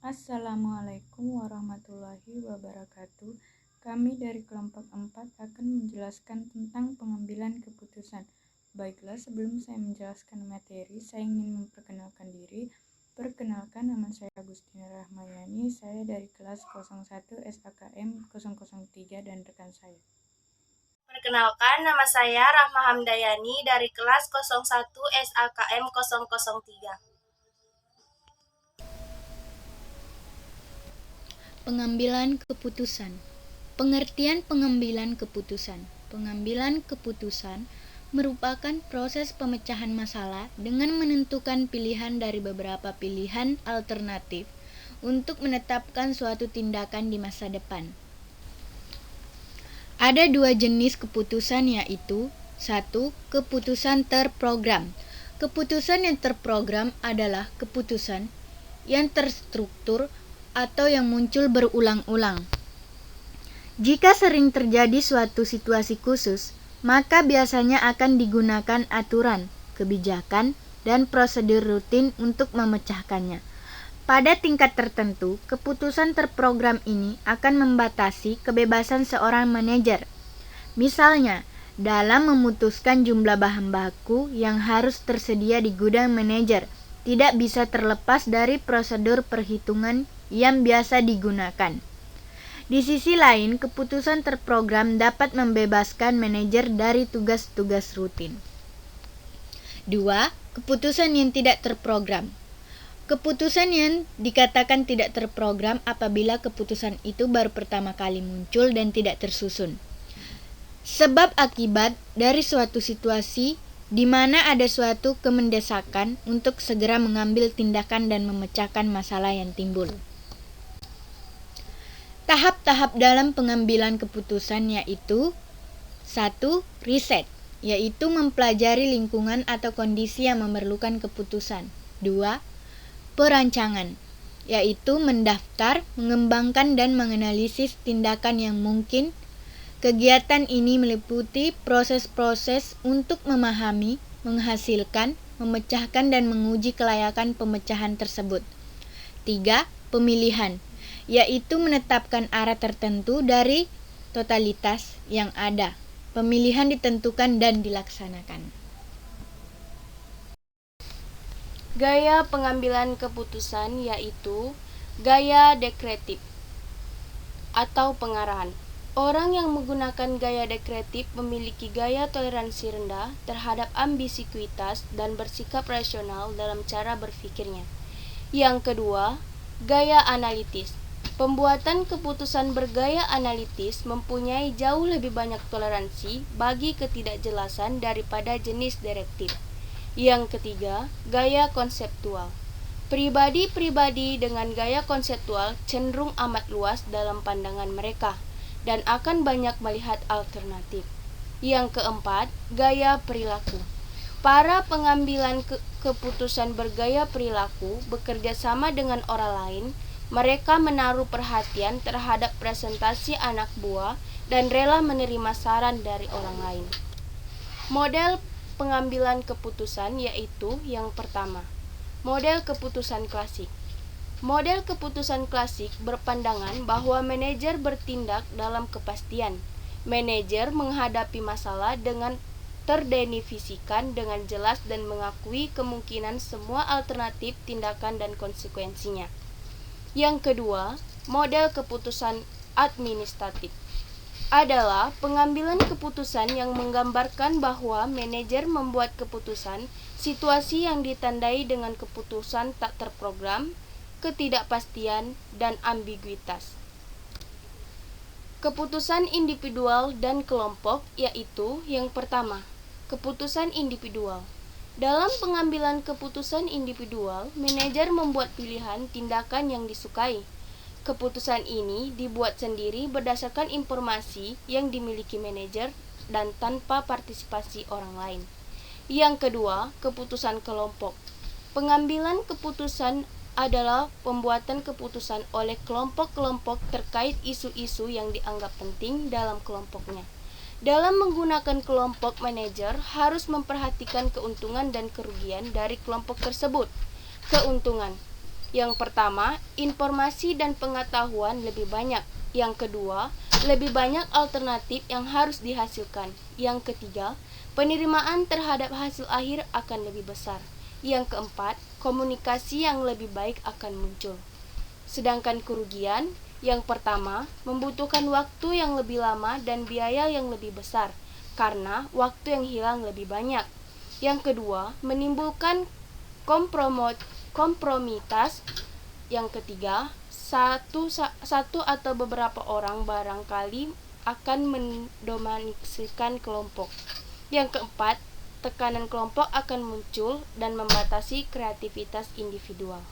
Assalamualaikum warahmatullahi wabarakatuh. Kami dari kelompok 4 akan menjelaskan tentang pengambilan keputusan. Baiklah, sebelum saya menjelaskan materi, saya ingin memperkenalkan diri. Perkenalkan, nama saya Agustina Rahmayani, saya dari kelas 01 SAKM 003 dan rekan saya. Perkenalkan, nama saya Rahma Hamdayani dari kelas 01 SAKM 003. Pengambilan keputusan. Pengertian pengambilan keputusan. Pengambilan keputusan merupakan proses pemecahan masalah dengan menentukan pilihan dari beberapa pilihan alternatif untuk menetapkan suatu tindakan di masa depan. Ada dua jenis keputusan, yaitu: 1. Keputusan terprogram. Keputusan yang terprogram adalah keputusan yang terstruktur atau yang muncul berulang-ulang. Jika sering terjadi suatu situasi khusus, maka biasanya akan digunakan aturan, kebijakan, dan prosedur rutin untuk memecahkannya. Pada tingkat tertentu, keputusan terprogram ini akan membatasi kebebasan seorang manajer. Misalnya, dalam memutuskan jumlah bahan baku yang harus tersedia di gudang, manajer tidak bisa terlepas dari prosedur perhitungan yang biasa digunakan. Di sisi lain, keputusan terprogram dapat membebaskan manajer dari tugas-tugas rutin. 2. Keputusan yang tidak terprogram. Keputusan yang dikatakan tidak terprogram apabila keputusan itu baru pertama kali muncul dan tidak tersusun. Sebab akibat dari suatu situasi di mana ada suatu kemendesakan untuk segera mengambil tindakan dan memecahkan masalah yang timbul. Tahap-tahap dalam pengambilan keputusan yaitu: 1. Riset, yaitu mempelajari lingkungan atau kondisi yang memerlukan keputusan. 2. Perancangan, yaitu mendaftar, mengembangkan, dan menganalisis tindakan yang mungkin. Kegiatan ini meliputi proses-proses untuk memahami, menghasilkan, memecahkan, dan menguji kelayakan pemecahan tersebut. 3. Pemilihan, yaitu menetapkan arah tertentu dari totalitas yang ada. Pemilihan ditentukan dan dilaksanakan. Gaya pengambilan keputusan yaitu gaya dekretif atau pengarahan. Orang yang menggunakan gaya dekretif memiliki gaya toleransi rendah terhadap ambiguitas dan bersikap rasional dalam cara berpikirnya. Yang kedua, gaya analitis. Pembuatan keputusan bergaya analitis mempunyai jauh lebih banyak toleransi bagi ketidakjelasan daripada jenis direktif. Yang ketiga, gaya konseptual. Pribadi-pribadi dengan gaya konseptual cenderung amat luas dalam pandangan mereka dan akan banyak melihat alternatif. Yang keempat, gaya perilaku. Para pengambilan keputusan bergaya perilaku bekerja sama dengan orang lain. Mereka menaruh perhatian terhadap presentasi anak buah dan rela menerima saran dari orang lain. Model pengambilan keputusan yaitu: yang pertama, model keputusan klasik. Model keputusan klasik berpandangan bahwa manajer bertindak dalam kepastian. Manajer menghadapi masalah dengan terdefinisikan dengan jelas dan mengakui kemungkinan semua alternatif tindakan dan konsekuensinya. Yang kedua, model keputusan administratif adalah pengambilan keputusan yang menggambarkan bahwa manajer membuat keputusan situasi yang ditandai dengan keputusan tak terprogram, ketidakpastian, dan ambiguitas. Keputusan individual dan kelompok yaitu: yang pertama, keputusan individual. Dalam pengambilan keputusan individual, manajer membuat pilihan tindakan yang disukai. Keputusan ini dibuat sendiri berdasarkan informasi yang dimiliki manajer dan tanpa partisipasi orang lain. Yang kedua, keputusan kelompok. Pengambilan keputusan adalah pembuatan keputusan oleh kelompok-kelompok terkait isu-isu yang dianggap penting dalam kelompoknya. Dalam menggunakan kelompok, manajer harus memperhatikan keuntungan dan kerugian dari kelompok tersebut. Keuntungan: Yang pertama, informasi dan pengetahuan lebih banyak. Yang kedua, lebih banyak alternatif yang harus dihasilkan. Yang ketiga, penerimaan terhadap hasil akhir akan lebih besar. Yang keempat, komunikasi yang lebih baik akan muncul. Sedangkan kerugian, yang pertama, membutuhkan waktu yang lebih lama dan biaya yang lebih besar, karena waktu yang hilang lebih banyak. Yang kedua, menimbulkan kompromitas. Yang ketiga, satu atau beberapa orang barangkali akan mendominasikan kelompok. Yang keempat, tekanan kelompok akan muncul dan membatasi kreativitas individual.